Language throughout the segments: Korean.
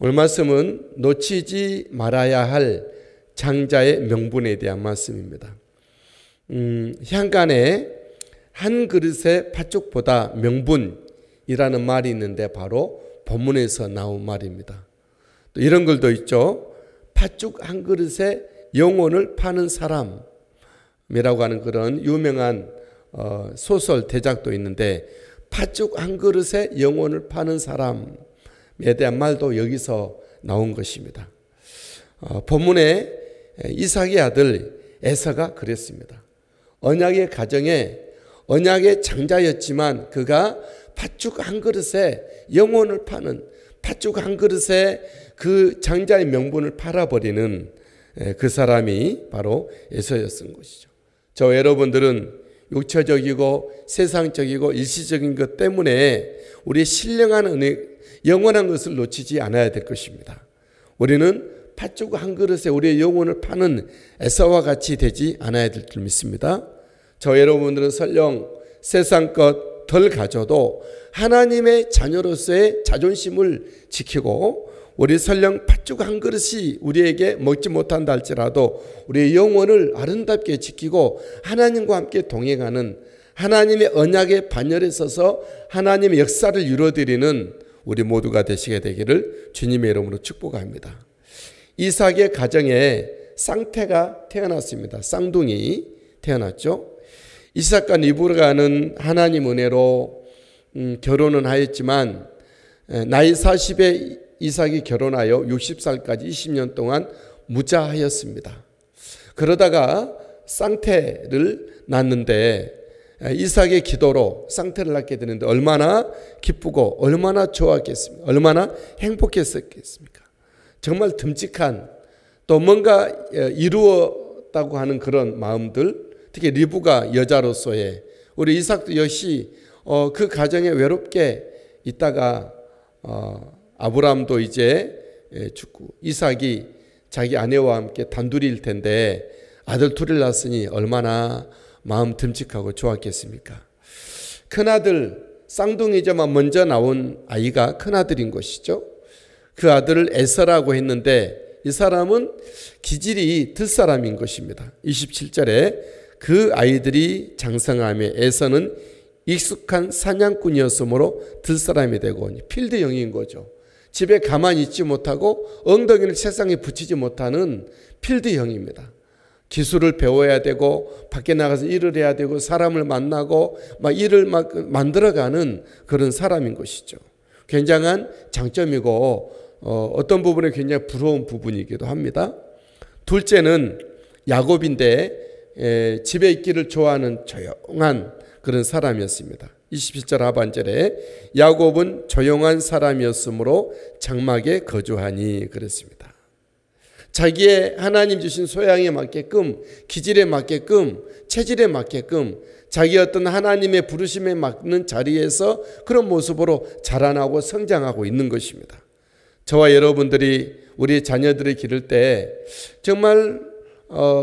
오늘 말씀은 놓치지 말아야 할 장자의 명분에 대한 말씀입니다. 향간에 한 그릇의 팥죽보다 명분이라는 말이 있는데 바로 본문에서 나온 말입니다. 또 이런 글도 있죠. 팥죽 한 그릇에 영혼을 파는 사람이라고 하는 그런 유명한 소설 대작도 있는데 팥죽 한 그릇에 영혼을 파는 사람에 대한 말도 여기서 나온 것입니다. 본문에 이삭의 아들 에서가 그랬습니다. 언약의 가정에 언약의 장자였지만 그가 팥죽 한 그릇에 영혼을 파는 팥죽 한 그릇에 그 장자의 명분을 팔아버리는 그 사람이 바로 에서였던 것이죠. 저 여러분들은 육체적이고 세상적이고 일시적인 것 때문에 우리의 신령한 은혜, 영원한 것을 놓치지 않아야 될 것입니다. 우리는 팥죽 한 그릇에 우리의 영혼을 파는 에서와 같이 되지 않아야 될 줄 믿습니다. 저 여러분들은 설령 세상 것 덜 가져도 하나님의 자녀로서의 자존심을 지키고 우리 설령 팥죽 한 그릇이 우리에게 먹지 못한다 할지라도 우리의 영혼을 아름답게 지키고 하나님과 함께 동행하는 하나님의 언약의 반열에 서서 하나님의 역사를 이루어드리는 우리 모두가 되시게 되기를 주님의 이름으로 축복합니다. 이삭의 가정에 쌍태가 태어났습니다. 쌍둥이 태어났죠. 이삭과 리브가는 하나님 은혜로 결혼은 하였지만 나이 40에 이삭이 결혼하여 60살까지 20년 동안 무자하였습니다. 그러다가 쌍태를 낳는데 이삭의 기도로 쌍태를 낳게 되는데 얼마나 기쁘고 얼마나 좋았겠습니까? 얼마나 행복했었겠습니까? 정말 듬직한 또 뭔가 이루었다고 하는 그런 마음들, 특히 리브가 여자로서의 우리 이삭도 역시 그 가정에 외롭게 있다가 아브라함도 이제 죽고 이삭이 자기 아내와 함께 단둘이일 텐데 아들 둘을 낳았으니 얼마나 마음 듬직하고 좋았겠습니까? 큰아들 쌍둥이지만 먼저 나온 아이가 큰아들인 것이죠. 그 아들을 에서라고 했는데 이 사람은 기질이 들사람인 것입니다. 27절에 그 아이들이 장성하며 에서는 익숙한 사냥꾼이었으므로 들사람이 되고 필드형인 거죠. 집에 가만히 있지 못하고 엉덩이를 세상에 붙이지 못하는 필드형입니다. 기술을 배워야 되고 밖에 나가서 일을 해야 되고 사람을 만나고 막 일을 막 만들어가는 그런 사람인 것이죠. 굉장한 장점이고 어떤 부분에 굉장히 부러운 부분이기도 합니다. 둘째는 야곱인데 집에 있기를 좋아하는 조용한 그런 사람이었습니다. 27절 하반절에 야곱은 조용한 사람이었으므로 장막에 거주하니 그랬습니다. 자기의 하나님 주신 소양에 맞게끔 기질에 맞게끔 체질에 맞게끔 자기 어떤 하나님의 부르심에 맞는 자리에서 그런 모습으로 자라나고 성장하고 있는 것입니다. 저와 여러분들이 우리 자녀들을 기를 때 정말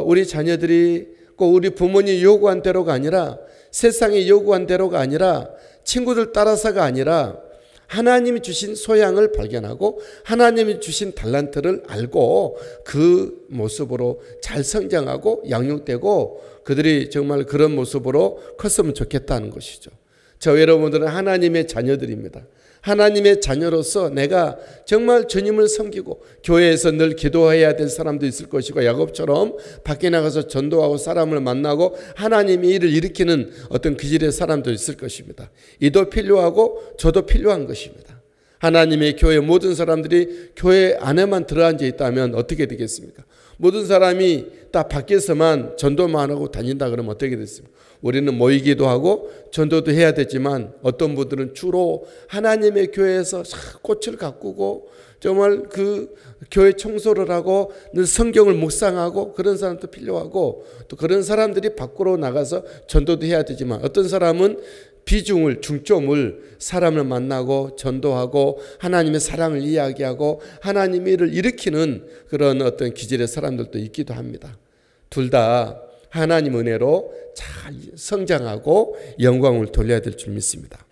우리 자녀들이 꼭 우리 부모님이 요구한 대로가 아니라 세상이 요구한 대로가 아니라 친구들 따라서가 아니라 하나님이 주신 소양을 발견하고 하나님이 주신 달란트를 알고 그 모습으로 잘 성장하고 양육되고 그들이 정말 그런 모습으로 컸으면 좋겠다는 것이죠. 저 여러분들은 하나님의 자녀들입니다. 하나님의 자녀로서 내가 정말 주님을 섬기고 교회에서 늘 기도해야 될 사람도 있을 것이고 야곱처럼 밖에 나가서 전도하고 사람을 만나고 하나님의 일을 일으키는 어떤 기질의 사람도 있을 것입니다. 이도 필요하고 저도 필요한 것입니다. 하나님의 교회 모든 사람들이 교회 안에만 들어앉아 있다면 어떻게 되겠습니까? 모든 사람이 다 밖에서만 전도만 하고 다닌다 그러면 어떻게 됐습니까? 우리는 모이기도 하고 전도도 해야 되지만 어떤 분들은 주로 하나님의 교회에서 꽃을 가꾸고 정말 그 교회 청소를 하고 늘 성경을 묵상하고 그런 사람도 필요하고 또 그런 사람들이 밖으로 나가서 전도도 해야 되지만 어떤 사람은 중점을 사람을 만나고 전도하고 하나님의 사랑을 이야기하고 하나님의 일을 일으키는 그런 어떤 기질의 사람들도 있기도 합니다. 둘 다 하나님 은혜로 잘 성장하고 영광을 돌려야 될 줄 믿습니다.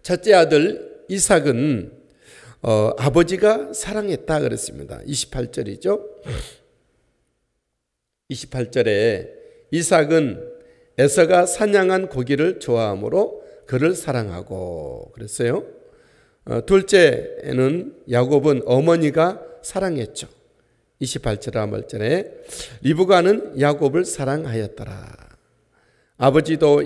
첫째 아들 이삭은 아버지가 사랑했다 그랬습니다. 28절이죠. 28절에 이삭은 에서가 사냥한 고기를 좋아하므로 그를 사랑하고 그랬어요. 둘째는 야곱은 어머니가 사랑했죠. 28절 하말절에 리브가는 야곱을 사랑하였더라. 아버지도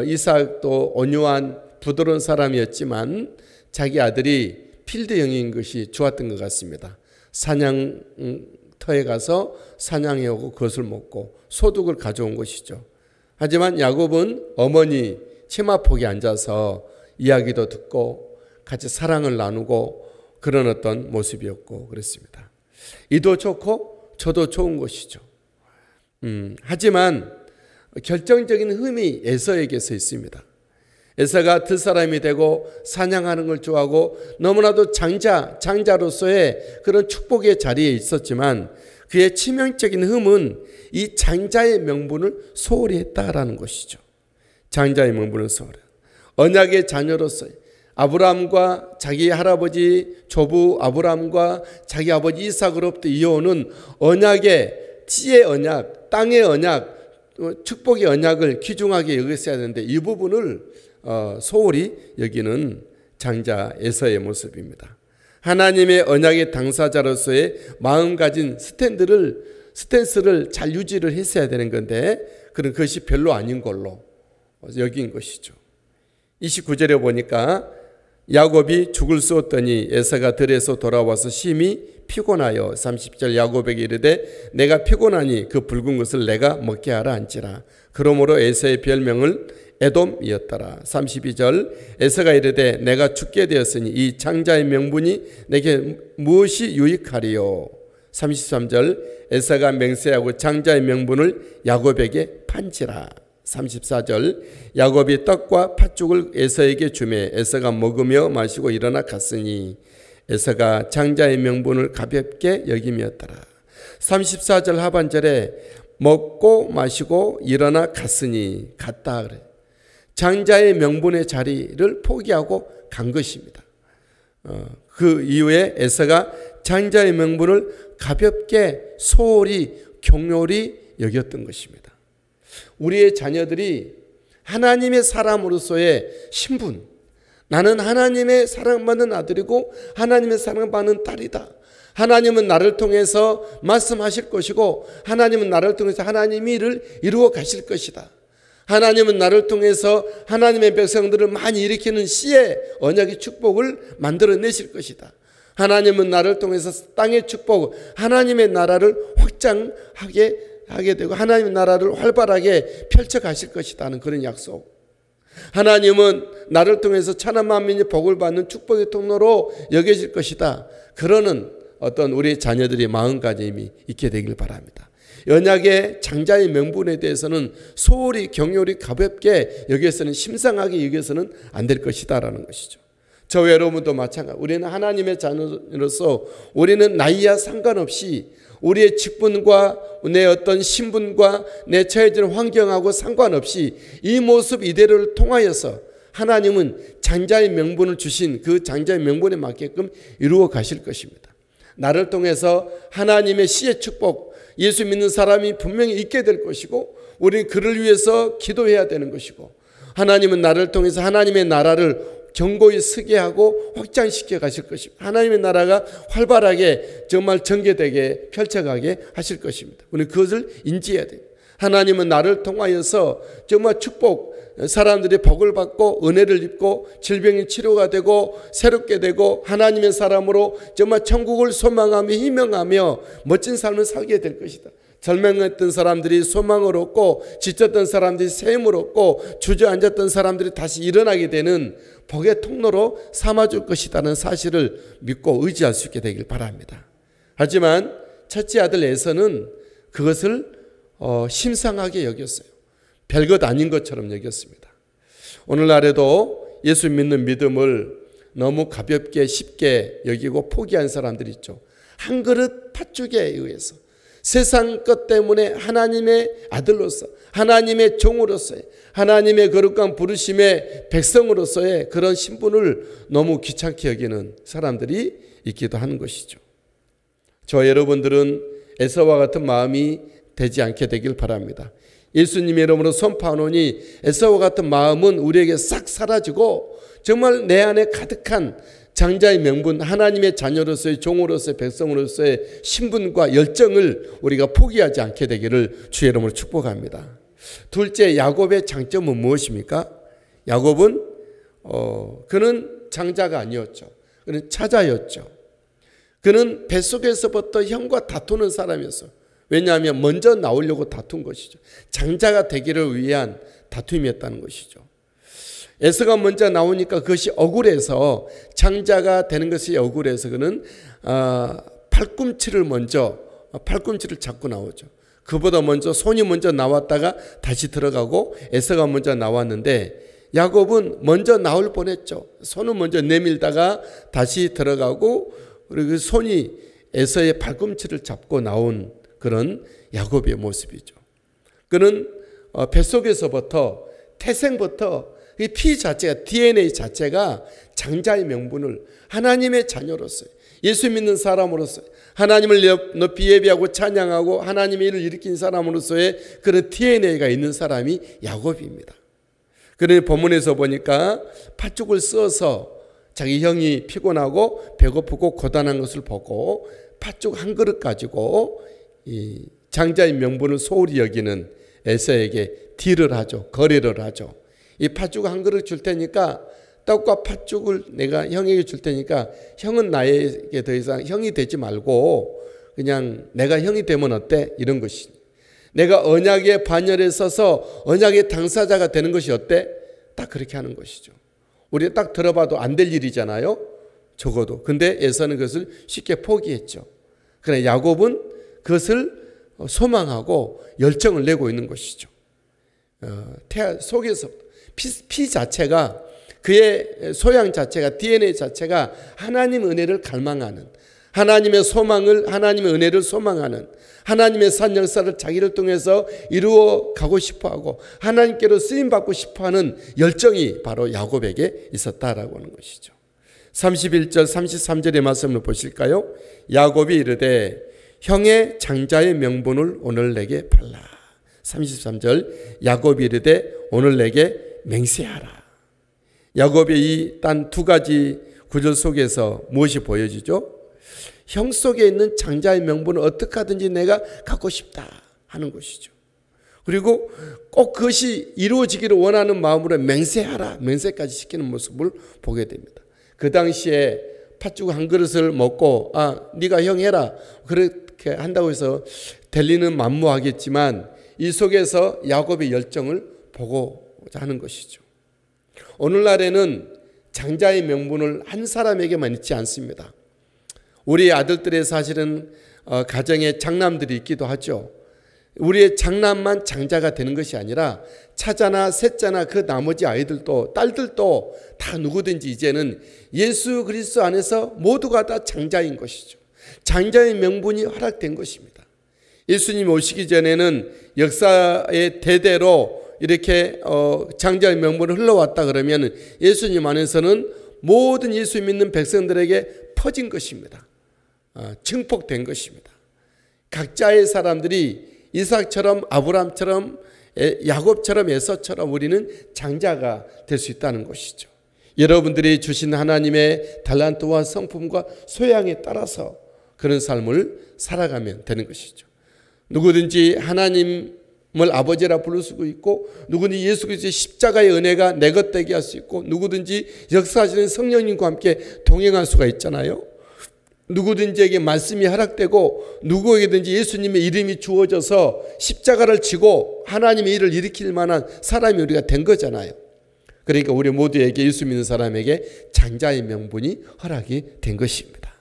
이삭도 온유한 부드러운 사람이었지만 자기 아들이 필드형인 것이 좋았던 것 같습니다. 사냥터에 가서 사냥해 오고 그것을 먹고 소득을 가져온 것이죠. 하지만 야곱은 어머니 치마폭에 앉아서 이야기도 듣고 같이 사랑을 나누고 그런 어떤 모습이었고 그랬습니다. 이도 좋고 저도 좋은 것이죠. 하지만 결정적인 흠이 에서에게서 있습니다. 에서가 들사람이 되고 사냥하는 걸 좋아하고 너무나도 장자로서의 그런 축복의 자리에 있었지만 그의 치명적인 흠은 이 장자의 명분을 소홀히 했다라는 것이죠. 장자의 명분을 소홀히. 언약의 자녀로서 아브라함과 자기 할아버지 조부 아브라함과 자기 아버지 이삭으로부터 이어오는 언약의 지의 언약, 땅의 언약, 축복의 언약을 귀중하게 여겼어야 되는데 이 부분을 소홀히 여기는 장자 에서의 모습입니다. 하나님의 언약의 당사자로서의 마음가진 스탠스를 잘 유지를 했어야 되는 건데 그런 것이 별로 아닌 걸로 여긴 것이죠. 29절에 보니까 야곱이 죽을 쏘았더니 에서가 들에서 돌아와서 심히 피곤하여 30절 야곱에게 이르되 내가 피곤하니 그 붉은 것을 내가 먹게 하라 한지라. 그러므로 에서의 별명을 에돔이었더라. 32절 에서가 이르되 내가 죽게 되었으니 이 장자의 명분이 내게 무엇이 유익하리요. 33절 에서가 맹세하고 장자의 명분을 야곱에게 판지라. 34절 야곱이 떡과 팥죽을 에서에게 주매 에서가 먹으며 마시고 일어나 갔으니 에서가 장자의 명분을 가볍게 여김이었더라. 34절 하반절에 먹고 마시고 일어나 갔으니 갔다 그래. 장자의 명분의 자리를 포기하고 간 것입니다. 그 이후에 에서가 장자의 명분을 가볍게 소홀히 격렬히 여겼던 것입니다. 우리의 자녀들이 하나님의 사람으로서의 신분, 나는 하나님의 사랑받는 아들이고 하나님의 사랑받는 딸이다. 하나님은 나를 통해서 말씀하실 것이고 하나님은 나를 통해서 하나님의 일을 이루어 가실 것이다. 하나님은 나를 통해서 하나님의 백성들을 많이 일으키는 씨의 언약의 축복을 만들어내실 것이다. 하나님은 나를 통해서 땅의 축복, 하나님의 나라를 확장하게 되고 하나님의 나라를 활발하게 펼쳐가실 것이라는 그런 약속. 하나님은 나를 통해서 천하 만민이 복을 받는 축복의 통로로 여겨질 것이다. 그러는 어떤 우리 자녀들의 마음가짐이 있게 되길 바랍니다. 언약의 장자의 명분에 대해서는 소홀히 격렬히 가볍게 여기서는 심상하게 여기서는 안 될 것이다라는 것이죠. 저 여러분도 마찬가지. 우리는 하나님의 자녀로서 우리는 나이와 상관없이 우리의 직분과 내 어떤 신분과 내 처해진 환경하고 상관없이 이 모습 이대로를 통하여서 하나님은 장자의 명분을 주신 그 장자의 명분에 맞게끔 이루어 가실 것입니다. 나를 통해서 하나님의 씨의 축복, 예수 믿는 사람이 분명히 있게 될 것이고 우리는 그를 위해서 기도해야 되는 것이고 하나님은 나를 통해서 하나님의 나라를 견고히 서게 하고 확장시켜 가실 것입니다. 하나님의 나라가 활발하게 정말 전개되게 펼쳐가게 하실 것입니다. 우리는 그것을 인지해야 됩니다. 하나님은 나를 통하여서 정말 축복, 사람들이 복을 받고 은혜를 입고 질병이 치료가 되고 새롭게 되고 하나님의 사람으로 정말 천국을 소망하며 희망하며 멋진 삶을 살게 될 것이다. 절망했던 사람들이 소망을 얻고 지쳤던 사람들이 샘을 얻고 주저앉았던 사람들이 다시 일어나게 되는 복의 통로로 삼아줄 것이라는 사실을 믿고 의지할 수 있게 되길 바랍니다. 하지만 첫째 아들 에서는 그것을 심상하게 여겼어요. 별것 아닌 것처럼 여겼습니다. 오늘날에도 예수 믿는 믿음을 너무 가볍게 쉽게 여기고 포기한 사람들이 있죠. 한 그릇 팥죽에 의해서 세상 것 때문에 하나님의 아들로서, 하나님의 종으로서의, 하나님의 거룩한 부르심의 백성으로서의 그런 신분을 너무 귀찮게 여기는 사람들이 있기도 하는 것이죠. 저 여러분들은 에서와 같은 마음이 되지 않게 되길 바랍니다. 예수님의 이름으로 선포하노니 에서와 같은 마음은 우리에게 싹 사라지고 정말 내 안에 가득한 장자의 명분, 하나님의 자녀로서의 종으로서의 백성으로서의 신분과 열정을 우리가 포기하지 않게 되기를 주의 이름으로 축복합니다. 둘째, 야곱의 장점은 무엇입니까? 야곱은 그는 장자가 아니었죠. 그는 차자였죠. 그는 뱃속에서부터 형과 다투는 사람이었어요. 왜냐하면 먼저 나오려고 다툰 것이죠. 장자가 되기를 위한 다툼이었다는 것이죠. 에서가 먼저 나오니까 그것이 억울해서, 장자가 되는 것이 억울해서 그는 팔꿈치를 잡고 나오죠. 그보다 먼저 손이 먼저 나왔다가 다시 들어가고 에서가 먼저 나왔는데 야곱은 먼저 나올 뻔했죠. 손은 먼저 내밀다가 다시 들어가고, 그리고 손이 에서의 팔꿈치를 잡고 나온 그런 야곱의 모습이죠. 그는 뱃속에서부터, 태생부터 이 피 자체가, DNA 자체가 장자의 명분을, 하나님의 자녀로서, 예수 믿는 사람으로서, 하나님을 높이 예배하고 찬양하고 하나님의 일을 일으킨 사람으로서의 그런 DNA가 있는 사람이 야곱입니다. 그런데 본문에서 보니까 팥죽을 써서 자기 형이 피곤하고 배고프고 고단한 것을 보고 팥죽 한 그릇 가지고 이 장자의 명분을 소홀히 여기는 에서에게 딜을 하죠. 거래를 하죠. 이 팥죽 한 그릇 줄 테니까, 떡과 팥죽을 내가 형에게 줄 테니까 형은 나에게 더 이상 형이 되지 말고 그냥 내가 형이 되면 어때? 이런 것이. 내가 언약의 반열에 서서 언약의 당사자가 되는 것이 어때? 딱 그렇게 하는 것이죠. 우리가 딱 들어봐도 안 될 일이잖아요. 적어도. 근데 에서는 그것을 쉽게 포기했죠. 그러나 야곱은 그것을 소망하고 열정을 내고 있는 것이죠. 태아 속에서 피 자체가, 그의 소양 자체가, DNA 자체가 하나님 은혜를 갈망하는, 하나님의 소망을, 하나님의 은혜를 소망하는, 하나님의 산 역사를 자기를 통해서 이루어 가고 싶어하고 하나님께로 쓰임받고 싶어하는 열정이 바로 야곱에게 있었다라고 하는 것이죠. 31절 33절의 말씀을 보실까요? 야곱이 이르되 형의 장자의 명분을 오늘 내게 팔라. 33절 야곱이 이르되 오늘 내게 맹세하라. 야곱의 이 단 두 가지 구절 속에서 무엇이 보여지죠? 형 속에 있는 장자의 명분을 어떻게 하든지 내가 갖고 싶다 하는 것이죠. 그리고 꼭 그것이 이루어지기를 원하는 마음으로 맹세하라, 맹세까지 시키는 모습을 보게 됩니다. 그 당시에 팥죽 한 그릇을 먹고 네가 형 해라 그렇게 한다고 해서 될 리는 만무하겠지만 이 속에서 야곱의 열정을 보고자 하는 것이죠. 오늘날에는 장자의 명분을 한 사람에게만 있지 않습니다. 우리 아들들의 사실은 가정에 장남들이 있기도 하죠. 우리의 장남만 장자가 되는 것이 아니라 차자나 셋자나 그 나머지 아이들도, 딸들도 다 누구든지 이제는 예수 그리스도 안에서 모두가 다 장자인 것이죠. 장자의 명분이 허락된 것입니다. 예수님 오시기 전에는 역사의 대대로 이렇게 장자의 명분을 흘러왔다 그러면 예수님 안에서는 모든 예수 믿는 백성들에게 퍼진 것입니다. 증폭된 것입니다. 각자의 사람들이 이삭처럼 아브라함처럼 야곱처럼 에서처럼 우리는 장자가 될 수 있다는 것이죠. 여러분들이 주신 하나님의 달란트와 성품과 소양에 따라서 그런 삶을 살아가면 되는 것이죠. 누구든지 하나님을 아버지라 부를 수 있고, 누구든지 예수 그리스도의 십자가의 은혜가 내 것 되게 할 수 있고, 누구든지 역사하시는 성령님과 함께 동행할 수가 있잖아요. 누구든지에게 말씀이 허락되고 누구에게든지 예수님의 이름이 주어져서 십자가를 지고 하나님의 일을 일으킬 만한 사람이 우리가 된 거잖아요. 그러니까 우리 모두에게, 예수 믿는 사람에게 장자의 명분이 허락이 된 것입니다.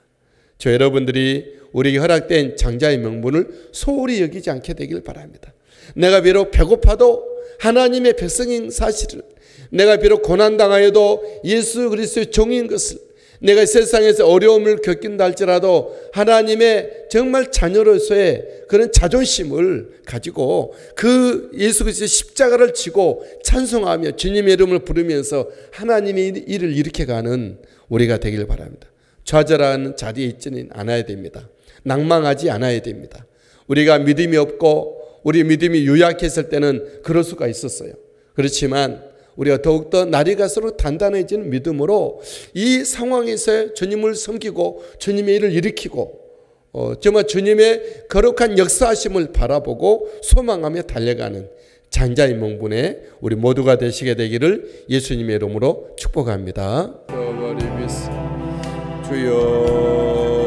저 여러분들이 우리에게 허락된 장자의 명분을 소홀히 여기지 않게 되길 바랍니다. 내가 비록 배고파도 하나님의 백성인 사실을, 내가 비록 고난당하여도 예수 그리스도의 종인 것을, 내가 세상에서 어려움을 겪긴다 할지라도 하나님의 정말 자녀로서의 그런 자존심을 가지고 그 예수 그리스도의 십자가를 지고 찬송하며 주님의 이름을 부르면서 하나님의 일을 일으켜가는 우리가 되길 바랍니다. 좌절하는 자리에 있지는 않아야 됩니다. 낭망하지 않아야 됩니다. 우리가 믿음이 없고 우리 믿음이 유약했을 때는 그럴 수가 있었어요. 그렇지만 우리가 더욱더 날이 갈수록 단단해지는 믿음으로 이 상황에서 주님을 섬기고 주님의 일을 일으키고 정말 주님의 거룩한 역사하심을 바라보고 소망하며 달려가는 장자의 명분에 우리 모두가 되시게 되기를 예수님의 이름으로 축복합니다. 주여